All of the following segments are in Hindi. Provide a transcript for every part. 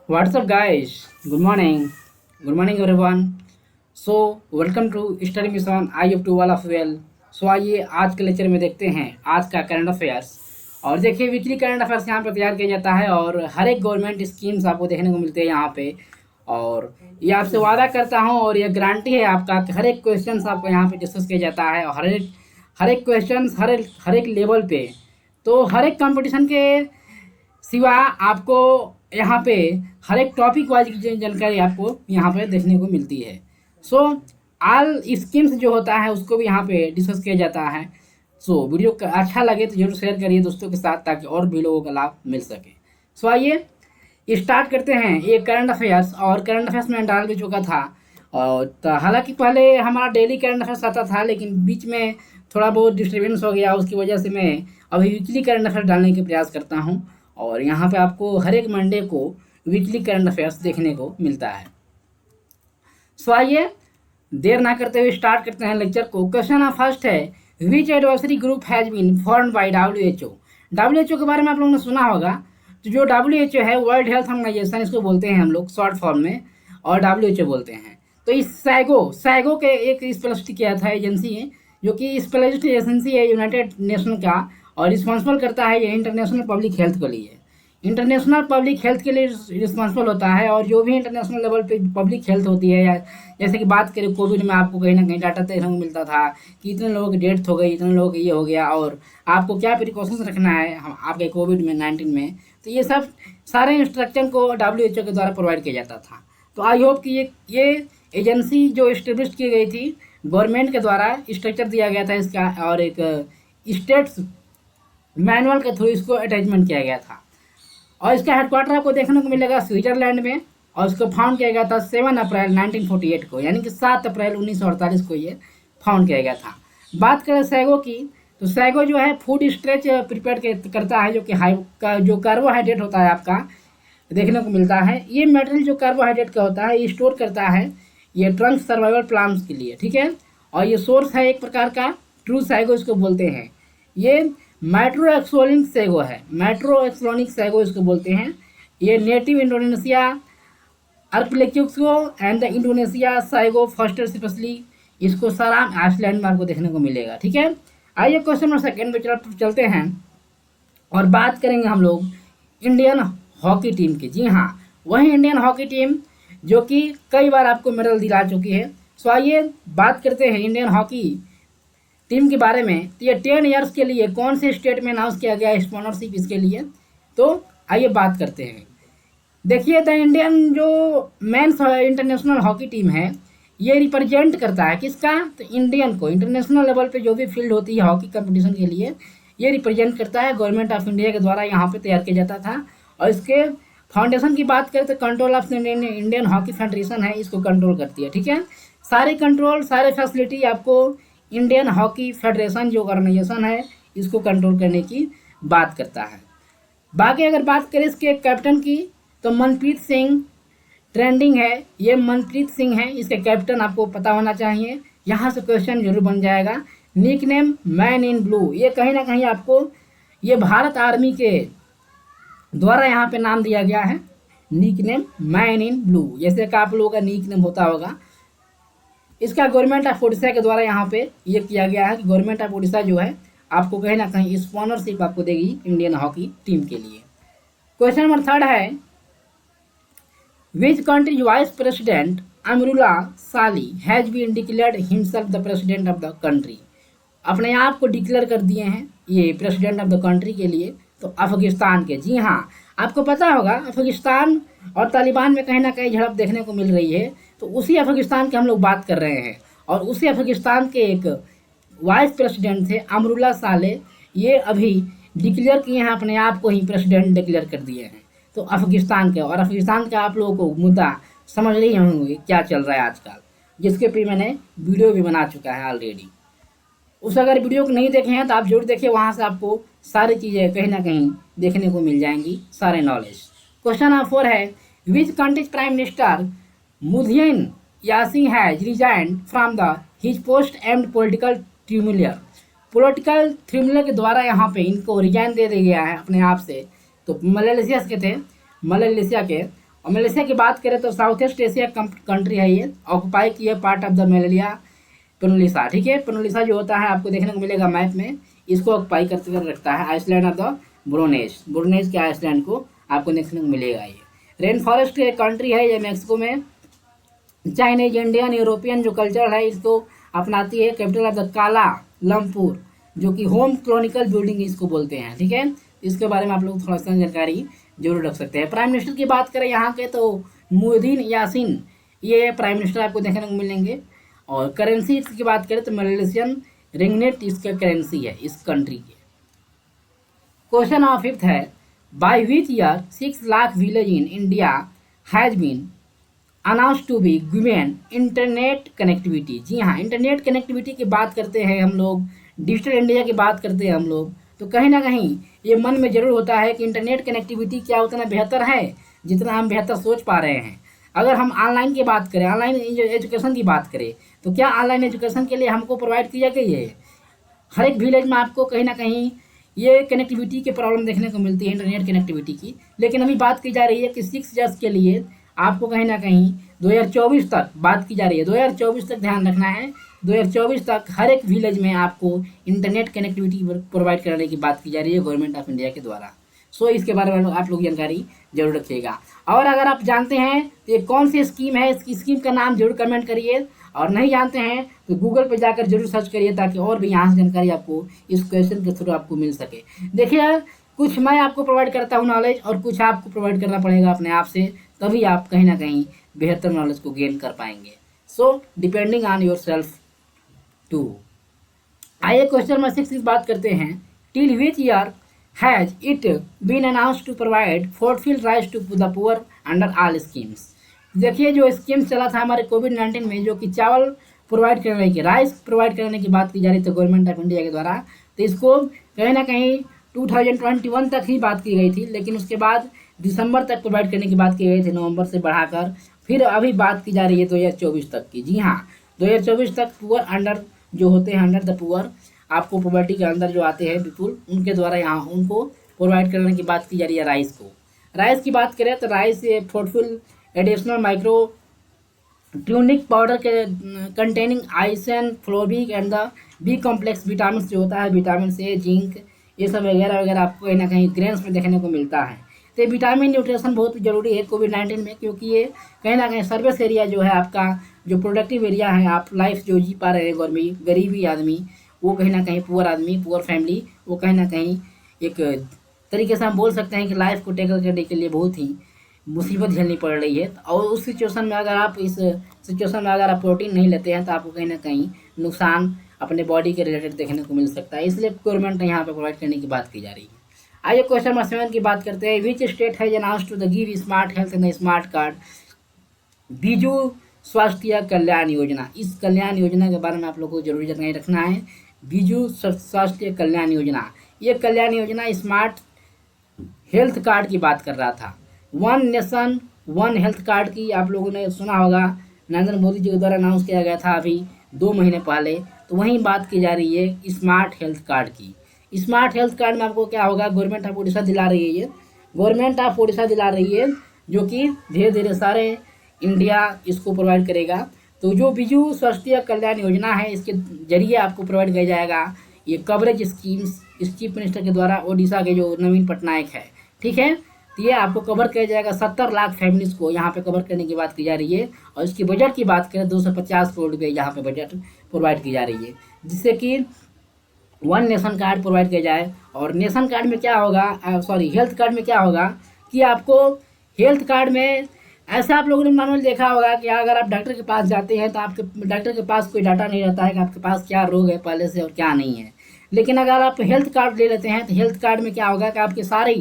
What's up, guys? Good morning. Good morning, everyone. Welcome to Study Mission. I hope to all of well. आइए आज के लेक्चर में देखते हैं आज का करंट अफेयर्स। और देखिए वीकली करंट अफेयर्स यहाँ पे तैयार किया जाता है और हर एक गवर्नमेंट स्कीम्स आपको देखने को मिलते हैं यहाँ पे। और ये आपसे वादा करता हूँ और ये गारंटी है आपका कि हर एक क्वेश्चन आपको यहाँ पे डिस्कस किया जाता है और हर एक क्वेश्चन हर एक लेवल पे। तो हर एक कंपटीशन के सिवा आपको यहाँ पे हर एक टॉपिक वाइज की जानकारी आपको यहाँ पे देखने को मिलती है। सो ऑल स्कीम्स जो होता है उसको भी यहाँ पे डिस्कस किया जाता है। वीडियो का अच्छा लगे तो जरूर शेयर करिए दोस्तों के साथ ताकि और भी लोगों का लाभ मिल सके। आइए स्टार्ट करते हैं ये करंट अफेयर्स। और करंट अफेयर्स में डाल भी चुका था और हालांकि पहले हमारा डेली करंट अफेयर्स आता था लेकिन बीच में थोड़ा बहुत डिस्टर्बेंस हो गया, उसकी वजह से मैं अभी वीकली करंट अफेयर्स डालने के प्रयास करता हूँ। और यहाँ पे आपको हर एक मंडे को वीकली करंट अफेयर्स देखने को मिलता है। आइए देर ना करते हुए स्टार्ट करते हैं लेक्चर को। क्वेश्चन फर्स्ट है, which advisory group has been formed by WHO। WHO के बारे में आप लोगों ने सुना होगा। तो जो WHO है वर्ल्ड हेल्थ ऑर्गेनाइजेशन, इसको बोलते हैं हम लोग शॉर्ट फॉर्म में और WHO बोलते हैं। तो इस सैगो के एक स्पेशलिस्ट किया था एजेंसी है जो कि स्पेशलिस्ट एजेंसी है यूनाइटेड नेशन का और रिस्पॉन्सिबल करता है ये इंटरनेशनल पब्लिक हेल्थ के लिए। इंटरनेशनल पब्लिक हेल्थ के लिए रिस्पॉन्सिबल होता है और जो भी इंटरनेशनल लेवल पे पब्लिक हेल्थ होती है, या जैसे कि बात करें कोविड में आपको कहीं ना कहीं डाटा देखने को मिलता था कि इतने लोगों की डेथ हो गई, इतने लोगों का ये हो गया और आपको क्या प्रिकॉशंस रखना है आपके कोविड में 19 में। तो ये सब सारे इंस्ट्रक्शन को WHO के द्वारा प्रोवाइड किया जाता था। तो आई होप कि ये एजेंसी जो इस्टेब्लिश की गई थी गवर्नमेंट के द्वारा, स्ट्रक्चर दिया गया था इसका और एक स्टेट्स मैनुअल के थ्रू इसको अटैचमेंट किया गया था। और इसका हेडक्वार्टर आपको देखने को मिलेगा स्विट्जरलैंड में और इसको फाउंड किया गया था 7 अप्रैल 1948 को, यानी कि 7 अप्रैल 1948 को ये फाउंड किया गया था। बात करें सैगो की, तो सैगो जो है फूड स्ट्रेच प्रिपेयर करता है जो कि जो कार्बोहाइड्रेट होता है आपका देखने को मिलता है। ये मटेरियल जो कार्बोहाइड्रेट का होता है ये स्टोर करता है ये ट्रंक सर्वाइवल प्लांट्स के लिए, ठीक है। और ये सोर्स है एक प्रकार का ट्रू सैगो इसको बोलते हैं। ये मैट्रोएक्सोनिक सैगो है, मैट्रोएक्सोनिक सैगो इसको बोलते हैं। ये नेटिव इंडोनेशिया अर्पलेक्यूक्सो and the Indonesia sago foster specially इसको सराम आइसलैंड में आपको देखने को मिलेगा, ठीक है। आइए क्वेश्चन नंबर सेकेंड पे चलते हैं और बात करेंगे हम लोग इंडियन हॉकी टीम की। जी हाँ, वही इंडियन हॉकी टीम जो कि कई बार आपको मेडल दिला चुकी है। आइए बात करते हैं इंडियन हॉकी टीम के बारे में। तो ये 10 ईयर्स के लिए कौन से स्टेट में अनाउंस किया गया स्पॉन्सरशिप इसके लिए, तो आइए बात करते हैं। देखिए द इंडियन जो मेंस इंटरनेशनल हॉकी टीम है ये रिप्रेजेंट करता है किसका, तो इंडियन को इंटरनेशनल लेवल पे जो भी फील्ड होती है हॉकी कंपटीशन के लिए ये रिप्रेजेंट करता है। गवर्नमेंट ऑफ इंडिया के द्वारा यहाँ पे तैयार किया जाता था। और इसके फाउंडेशन की बात करें तो control of Indian hockey federation है, इसको कंट्रोल करती है, ठीक है। सारे कंट्रोल सारे फैसिलिटी आपको इंडियन हॉकी फेडरेशन जो ऑर्गेनाइजेशन है इसको कंट्रोल करने की बात करता है। बाकी अगर बात करें इसके कैप्टन की तो मनप्रीत सिंह ट्रेंडिंग है, ये मनप्रीत सिंह है इसके कैप्टन, आपको पता होना चाहिए। यहाँ से क्वेश्चन जरूर बन जाएगा। Nickname man in blue, ये कहीं ना कहीं आपको ये भारत आर्मी के द्वारा यहाँ पे नाम दिया गया है, nickname man in blue, जैसे कि आप लोगों का निक नेम होता होगा। इसका गवर्नमेंट ऑफ उड़ीसा के द्वारा यहाँ पे ये किया गया है कि गवर्नमेंट ऑफ उड़ीसा जो है आपको कहीं ना कहीं स्पॉन्सरशिप आपको देगी इंडियन हॉकी टीम के लिए। क्वेश्चन नंबर थर्ड है, which country vice president Amrullah Saleh has been declared himself the president of the country. अपने आप को डिक्लेयर कर दिए हैं ये प्रेसिडेंट ऑफ द कंट्री के लिए, तो अफगानिस्तान के। जी हाँ, आपको पता होगा अफगानिस्तान और तालिबान में कहीं ना कहीं झड़प देखने को मिल रही है, तो उसी अफगानिस्तान की हम लोग बात कर रहे हैं। और उसी अफगानिस्तान के एक वाइस प्रेसिडेंट थे अमरुल्ला साले, ये अभी डिक्लेयर किए हैं अपने आप को ही प्रेसिडेंट डिक्लेयर कर दिए हैं तो अफगानिस्तान के। और अफगानिस्तान का आप लोगों को मुद्दा समझ रही होंगे क्या चल रहा है आजकल, जिसके पे मैंने वीडियो भी बना चुका है ऑलरेडी। उस अगर वीडियो को नहीं देखे हैं तो आप जरूर देखिए, वहाँ से आपको सारी चीज़ें कहीं ना कहीं देखने को मिल जाएंगी, सारे नॉलेज। क्वेश्चन नंबर 4 है, which country's prime minister Muhyiddin Yassin has resigned from the his post and political tribunal के द्वारा यहाँ पे इनको रिजाइन दे दिया गया है अपने आप से। तो मलेशिया के थे, मलेशिया के। और मलेशिया की बात करें तो साउथ ईस्ट एशिया कंट्री है ये, ऑक्यूपाई की है part of the Malaysia peninsula. ठीक है, पेनिनसुला जो होता है आपको देखने को मिलेगा मैप में, इसको ऑक्यूपाई करते हुए रखता है। आइसलैंड ऑफ द ब्रोनेज, ब्रोनेज के आइसलैंड को आपको देखने को मिलेगा। ये रेन फॉरेस्ट कंट्री है ये मैक्सिको में। चाइनीज, इंडियन, यूरोपियन जो कल्चर है इसको अपनाती है। कैपिटल ऑफ द काला लमपुर, जो कि होम क्रोनिकल बिल्डिंग इसको बोलते हैं। ठीक है, इसके बारे में आप लोग थोड़ा सा जानकारी जरूर रख सकते हैं। प्राइम मिनिस्टर की बात करें यहाँ के तो मुहिद्दीन यासीन ये प्राइम मिनिस्टर आपको देखने को मिलेंगे। और करेंसी की बात करें तो मलेशियन रिंगनेट इसका करेंसी है इस कंट्री की। क्वेश्चन ऑफ फिफ्थ है, by which year 6 lakh village in India has been announce to be given internet connectivity. जी हाँ, इंटरनेट कनेक्टिविटी की बात करते हैं हम लोग, डिजिटल इंडिया की बात करते हैं हम लोग, तो कहीं ना कहीं ये मन में जरूर होता है कि इंटरनेट कनेक्टिविटी क्या उतना बेहतर है जितना हम बेहतर सोच पा रहे हैं। अगर हम ऑनलाइन की बात करें, ऑनलाइन एजुकेशन की बात करें, तो क्या ऑनलाइन एजुकेशन के लिए हमको प्रोवाइड किया गया है? हर एक विलेज में आपको कहीं ना कहीं ये कनेक्टिविटी की प्रॉब्लम देखने को मिलती है, इंटरनेट कनेक्टिविटी की। लेकिन अभी बात की जा रही है कि 6 ईयर्स के लिए आपको कहीं ना कहीं 2024 तक बात की जा रही है, 2024 तक ध्यान रखना है। 2024 तक हर एक विलेज में आपको इंटरनेट कनेक्टिविटी प्रोवाइड कराने की बात की जा रही है गवर्नमेंट ऑफ इंडिया के द्वारा। सो इसके बारे में आप लोग जानकारी जरूर रखिएगा। और अगर आप जानते हैं तो ये कौन सी स्कीम है, इसकी स्कीम का नाम जरूर कमेंट करिए। और नहीं जानते हैं तो गूगल पे जाकर जरूर सर्च करिए, ताकि और भी यहाँ से जानकारी आपको इस क्वेश्चन के थ्रू आपको मिल सके। देखिए, कुछ मैं आपको प्रोवाइड करता हूँ नॉलेज, और कुछ आपको प्रोवाइड करना पड़ेगा अपने आप से, तभी आप कहीं ना कहीं बेहतर नॉलेज को गेन कर पाएंगे। So depending on yourself too. आइए क्वेश्चन नंबर 6 की बात करते हैं। Till which year has it been announce to provide fulfil rights to the poor under all schemes. देखिए, जो स्कीम चला था हमारे कोविड-19 में, जो कि चावल प्रोवाइड करने की, राइस प्रोवाइड करने की बात की जा रही थी गवर्नमेंट ऑफ इंडिया के द्वारा, तो इसको कहीं ना कहीं 2021 तक ही बात की गई थी। लेकिन उसके बाद दिसंबर तक प्रोवाइड करने की बात की गई थी, नवंबर से बढ़ाकर फिर अभी बात की जा रही है 2024 तक की। जी हाँ, 2024 तक पुअर अंडर जो होते हैं, अंडर द पुअर, आपको पॉवर्टी के अंदर जो आते हैं पीपुल, उनके द्वारा यहाँ उनको प्रोवाइड करने की बात की जा रही है राइस को। राइस की बात करें तो rice fulfil additional micro tunic powder के containing iron folic and the B complex vitamin जो होता है, विटामिन से जिंक, ये सब वगैरह वगैरह आपको कहीं ना कहीं ग्रेन्स में देखने को मिलता है। तो ये विटामिन न्यूट्रिशन बहुत जरूरी है कोविड-19 में, क्योंकि ये कहीं ना कहीं सर्विस एरिया जो है आपका, जो प्रोडक्टिव एरिया है, आप लाइफ जो जी पा रहे हैं गरीबी आदमी, वो कहीं ना कहीं पुअर आदमी, पुअर फैमिली, वो कहीं ना कहीं एक तरीके से हम बोल सकते हैं कि लाइफ को टैकल करने के लिए बहुत ही मुसीबत झेलनी पड़ रही है। और उस सिचुएशन में अगर आप प्रोटीन नहीं लेते हैं तो आपको कहीं ना कहीं नुकसान अपने बॉडी के रिलेटेड देखने को मिल सकता है। इसलिए गवर्नमेंट ने यहाँ पे प्रोवाइड करने की बात की जा रही है। आइए क्वेश्चन नंबर 7 की बात करते हैं। Which state has announced to the give smart health and smart card Biju Swasthya Kalyan योजना। इस कल्याण योजना के बारे में आप लोगों को जरूरी जानकारी रखना है। बीजू स्वास्थ्य कल्याण योजना, ये Kalyan Yojana smart health card की बात कर रहा था। One nation one health card की आप लोगों ने सुना होगा, नरेंद्र मोदी जी के द्वारा अनाउंस किया गया था अभी 2 महीने पहले। तो वहीं बात की जा रही है स्मार्ट हेल्थ कार्ड की। स्मार्ट हेल्थ कार्ड में आपको क्या होगा, गवर्नमेंट ऑफ उड़ीसा दिला रही है, ये गवर्नमेंट ऑफ उड़ीसा दिला रही है, जो कि धीरे धीरे सारे इंडिया इसको प्रोवाइड करेगा। तो जो बिजू स्वास्थ्य कल्याण योजना है, इसके जरिए आपको प्रोवाइड किया जाएगा ये कवरेज स्कीम्स इस चीफ मिनिस्टर के द्वारा, ओडिशा के जो नवीन पटनायक है। ठीक है, तो ये आपको कवर किया जाएगा 70 लाख फैमिलीज को यहाँ पे कवर करने की बात की जा रही है। और इसकी बजट की बात करें 250 करोड़ रुपये यहाँ पे बजट प्रोवाइड की जा रही है, जिससे कि वन नेशन कार्ड प्रोवाइड किया जाए। और नेशन कार्ड में क्या होगा, हेल्थ कार्ड में क्या होगा कि आपको हेल्थ कार्ड में ऐसा आप लोगों ने मानो देखा होगा कि अगर आप डॉक्टर के पास जाते हैं तो आपके डॉक्टर के पास कोई डाटा नहीं रहता है कि आपके पास क्या रोग है पहले से और क्या नहीं है। लेकिन अगर आप हेल्थ कार्ड ले लेते हैं तो हेल्थ कार्ड में क्या होगा कि आपके सारे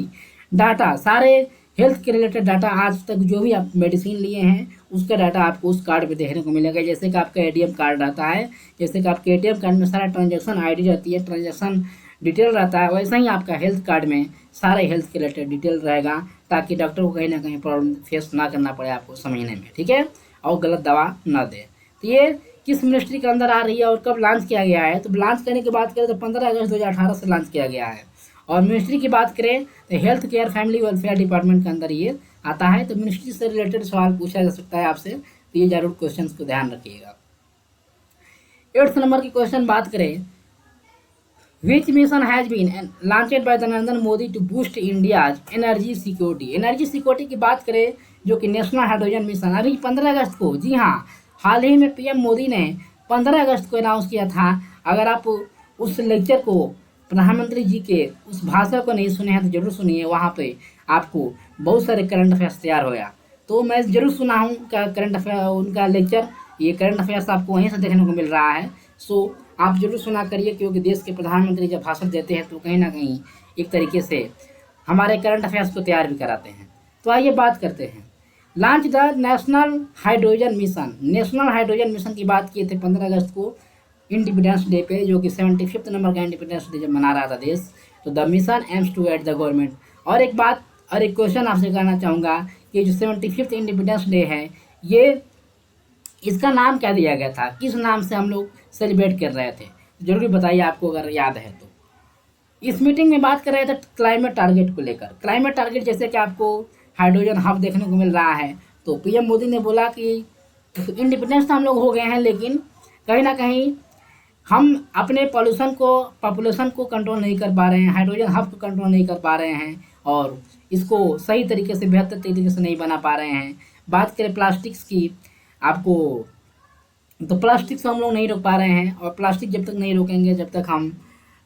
डाटा, सारे हेल्थ के रिलेटेड डाटा, आज तक जो भी आप मेडिसिन लिए हैं उसका डाटा आपको उस कार्ड पे देखने को मिलेगा। जैसे कि आपका एटीएम कार्ड रहता है, जैसे कि आपके एटीएम कार्ड में सारा ट्रांजैक्शन आईडी रहती है, ट्रांजैक्शन डिटेल रहता है, वैसा ही आपका हेल्थ कार्ड में सारे हेल्थ के रिलेटेड डिटेल रहेगा, ताकि डॉक्टर को कहीं ना कहीं प्रॉब्लम फेस ना करना पड़े आपको समझने में। ठीक है, और गलत दवा ना दे। तो ये किस मिनिस्ट्री के अंदर आ रही है और कब लॉन्च किया गया है, तो लॉन्च करने की बात करें तो 15 अगस्त 2018 से लॉन्च किया गया है। और मिनिस्ट्री की बात करें तो health care family welfare department के अंदर ये आता है तो मिनिस्ट्री से रिलेटेड सवाल पूछा जा सकता है आपसे, तो ये जरूर क्वेश्चन को ध्यान रखिएगा। 8th नंबर की क्वेश्चन बात करें, which mission has been launched by the Narendra Modi to boost India's energy security. Energy security की बात करें जो कि नेशनल हाइड्रोजन मिशन अभी 15 अगस्त को, जी हाँ, हाल ही में पीएम मोदी ने 15 अगस्त को अनाउंस किया था। अगर आप उस लेक्चर को, प्रधानमंत्री जी के उस भाषण को नहीं सुने हैं तो जरूर सुनिए, वहाँ पे आपको बहुत सारे करंट अफेयर्स तैयार होगा। तो मैं जरूर सुना हूँ करंट अफेयर उनका लेक्चर, ये करंट अफेयर्स आपको वहीं से देखने को मिल रहा है। सो आप जरूर सुना करिए, क्योंकि देश के प्रधानमंत्री जब भाषण देते हैं तो कहीं ना कहीं एक तरीके से हमारे करंट अफेयर्स को तैयार भी कराते हैं। तो आइए बात करते हैं, launch the national hydrogen mission. National hydrogen mission की बात किए थे 15 अगस्त को इंडिपेंडेंस डे पे, जो कि 75th नंबर का इंडिपेंडेंस डे जब मना रहा था देश। तो the mission aims to aid the government. और एक बात और एक क्वेश्चन आपसे करना चाहूँगा कि जो 75th इंडिपेंडेंस डे है, ये इसका नाम क्या दिया गया था, किस नाम से हम लोग सेलिब्रेट कर रहे थे, जरूर बताइए आपको अगर याद है तो। इस मीटिंग में बात कर रहे थे क्लाइमेट टारगेट को लेकर। क्लाइमेट टारगेट जैसे कि आपको हाइड्रोजन हब देखने को मिल रहा है, तो पीएम मोदी ने बोला कि इंडिपेंडेंस तो हम लोग हो गए हैं, लेकिन कहीं ना कहीं हम अपने पॉपुलेशन को कंट्रोल नहीं कर पा रहे हैं, हाइड्रोजन हब को कंट्रोल नहीं कर पा रहे हैं, और इसको सही तरीके से, बेहतर तरीके से नहीं बना पा रहे हैं। बात करें प्लास्टिक्स की, आपको तो प्लास्टिक से हम लोग नहीं रोक पा रहे हैं, और प्लास्टिक जब तक नहीं रोकेंगे, जब तक हम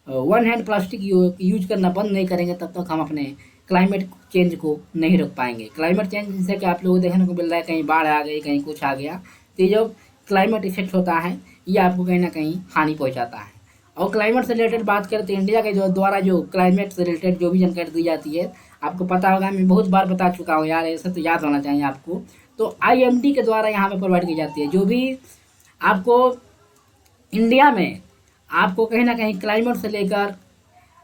वन हैंड प्लास्टिक यूज करना बंद नहीं करेंगे, तब तक हम अपने क्लाइमेट चेंज को नहीं रोक पाएंगे। क्लाइमेट चेंज जैसे कि आप लोगों को देखने को मिल रहा है, कहीं बाढ़ आ गई, कहीं कुछ आ गया, तो ये जब क्लाइमेट इफेक्ट होता है ये आपको कहीं ना कहीं हानि पहुंचाता है। और क्लाइमेट से रिलेटेड बात करें तो इंडिया के द्वारा जो क्लाइमेट से रिलेटेड जो भी जानकारी दी जाती है, आपको पता होगा, मैं बहुत बार बता चुका हूँ यार, ऐसा तो याद होना चाहिए आपको। तो IMD के द्वारा यहाँ पे प्रोवाइड की जाती है, जो भी आपको इंडिया में आपको कहीं ना कहीं क्लाइमेट से लेकर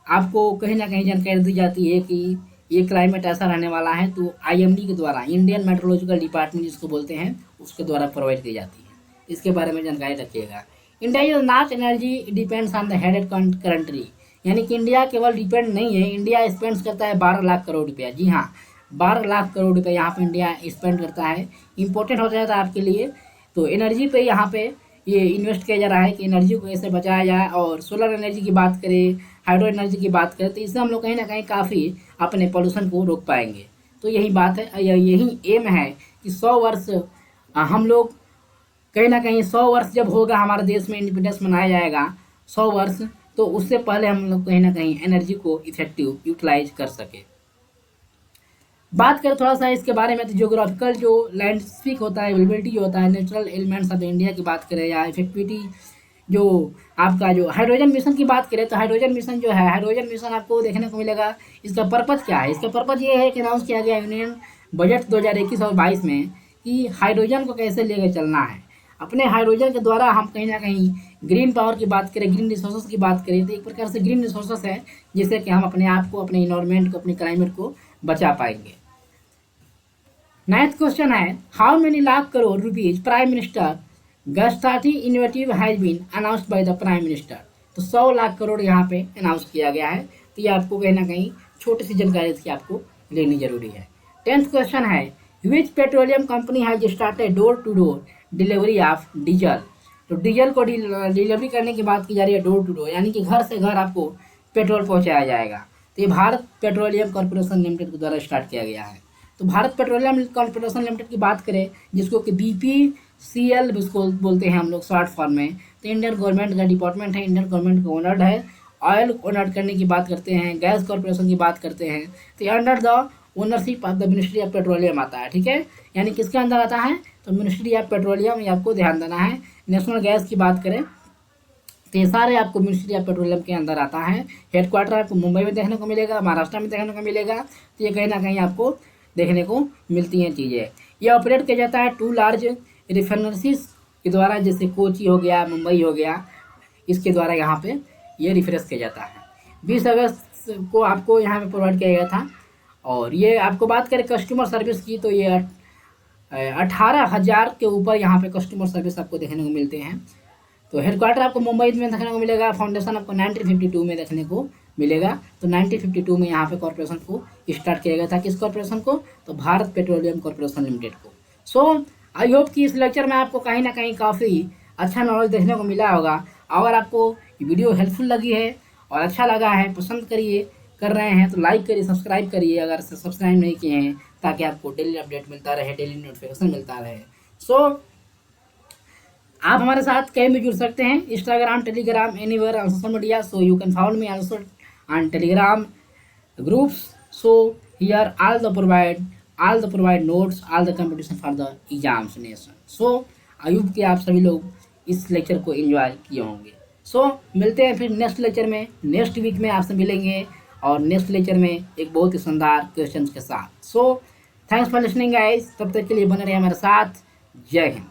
आपको कहीं ना कहीं जानकारी दी जाती है कि ये क्लाइमेट ऐसा रहने वाला है, तो IMD के द्वारा, इंडियन मेट्रोलॉजिकल डिपार्टमेंट जिसको बोलते हैं, उसके द्वारा प्रोवाइड की जाती है। इसके बारे में जानकारी रखिएगा। India is not energy depends on the headed country, यानी कि इंडिया केवल डिपेंड नहीं है, इंडिया स्पेंड करता है 12 लाख करोड़ रुपया। जी हाँ, 12 लाख करोड़ रुपये यहाँ पे इंडिया स्पेंड करता है। इम्पोर्टेंट हो जाता है आपके लिए, तो एनर्जी पे यहाँ पे ये इन्वेस्ट किया जा रहा है कि एनर्जी को कैसे बचाया जाए। और सोलर एनर्जी की बात करें, हाइड्रो एनर्जी की बात करें, तो इससे हम लोग कहीं ना कहीं काफ़ी अपने पोल्यूशन को रोक पाएंगे। तो यही बात है, यही एम है कि 100 वर्ष हम लोग कहीं ना कहीं 100 वर्ष जब होगा हमारे देश में, इंडिपेंडेंस मनाया जाएगा 100 वर्ष, तो उससे पहले हम लोग कहीं ना कहीं एनर्जी को इफेक्टिव यूटिलाइज कर सके। बात करें थोड़ा सा इसके बारे में, तो ज्योग्राफिकल जो लैंडस्केप होता है, अवेलेबिलिटी जो होता है, नेचुरल एलिमेंट्स ऑफ इंडिया की बात करें, या इफेक्टिविटी जो आपका जो हाइड्रोजन मिशन की बात करें, तो हाइड्रोजन मिशन जो है, हाइड्रोजन मिशन आपको देखने को मिलेगा। इसका पर्पज़ क्या है? इसका पर्पज़ ये है कि अनाउंस किया गया यूनियन बजट 2021 और 22 में कि हाइड्रोजन को कैसे लेकर चलना है। अपने हाइड्रोजन के द्वारा हम कहीं ना कहीं ग्रीन पावर की बात करें, ग्रीन रिसोर्सेज की बात करें, तो एक प्रकार से ग्रीन रिसोर्सेज है जिससे कि हम अपने आप को, अपने इन्वायरमेंट को, अपने क्लाइमेट को बचा पाएंगे। 9th क्वेश्चन है, how many lakh crore rupees prime minister Gati Shakti innovative has been announced by the prime minister. तो 100 लाख करोड़ यहाँ पे अनाउंस किया गया है। तो ये आपको कहीं ना कहीं छोटी सी जानकारी इसकी आपको लेनी जरूरी है। 10th क्वेश्चन है, which petroleum company has started door to door delivery of diesel. तो डीजल को डिलीवरी करने की बात की जा रही है, डोर टू डोर, यानी कि घर से घर आपको पेट्रोल पहुँचाया जाएगा। तो ये भारत पेट्रोलियम कॉर्पोरेशन लिमिटेड के द्वारा स्टार्ट किया गया है। तो भारत पेट्रोलियम कॉर्पोरेशन लिमिटेड की बात करें, जिसको कि BPCL उसको बोलते हैं हम लोग शॉर्ट फॉर्म में, तो इंडियन गवर्नमेंट का डिपार्टमेंट है, इंडियन गवर्नमेंट का ओनर्ड है। ऑयल ओनर्ड करने की बात करते हैं, गैस कॉर्पोरेशन की बात करते हैं, तो under the ownership of the ministry of petroleum आता है। ठीक है, यानी किसके अंदर आता है? तो मिनिस्ट्री ऑफ पेट्रोलियम, ये आपको ध्यान देना है। नेशनल गैस की बात करें तो ये सारे आपको मिनिस्ट्री ऑफ पेट्रोलियम के अंदर आता है। हेडक्वार्टर आपको मुंबई में देखने को मिलेगा, महाराष्ट्र में देखने को मिलेगा। तो ये कहीं ना कहीं आपको देखने को मिलती हैं चीज़ें। ये ऑपरेट किया जाता है 2 लार्ज रिफाइनरीज के द्वारा, जैसे कोची हो गया, मुंबई हो गया, इसके द्वारा यहाँ पे ये रिफ्रेश किया जाता है। 20 अगस्त को आपको यहाँ पे प्रोवाइड किया गया था। और ये आपको बात करें कस्टमर सर्विस की, तो ये 18,000 के ऊपर यहाँ पे कस्टमर सर्विस आपको देखने को मिलते हैं। तो हेडक्वार्टर आपको मुंबई में देखने को मिलेगा, फाउंडेशन आपको 1952 में देखने को मिलेगा। तो 1952 में यहाँ पे कॉर्पोरेशन को स्टार्ट किया गया था। किस कॉर्पोरेशन को? तो भारत पेट्रोलियम कॉर्पोरेशन लिमिटेड को। सो आई होप कि इस लेक्चर में आपको कहीं ना कहीं काफ़ी अच्छा नॉलेज देखने को मिला होगा। अगर आपको ये वीडियो हेल्पफुल लगी है और अच्छा लगा है, पसंद कर रहे हैं तो लाइक करिए, सब्सक्राइब करिए अगर सब्सक्राइब नहीं किए हैं, ताकि आपको डेली अपडेट मिलता रहे, डेली नोटिफिकेशन मिलता रहे। सो आप हमारे साथ कहीं भी जुड़ सकते हैं, Instagram, Telegram, anywhere on social media. So you can follow me also on Telegram groups. So here all the provide notes, all the competition for the examination. So I hope कि आप सभी लोग इस लेक्चर को एंजॉय किए होंगे। सो मिलते हैं फिर नेक्स्ट लेक्चर में, नेक्स्ट वीक में आपसे मिलेंगे और नेक्स्ट लेक्चर में एक बहुत ही शानदार क्वेश्चन के साथ। So thanks for listening guys, तब तक के लिए बने रहे हमारे साथ। जय हिंद।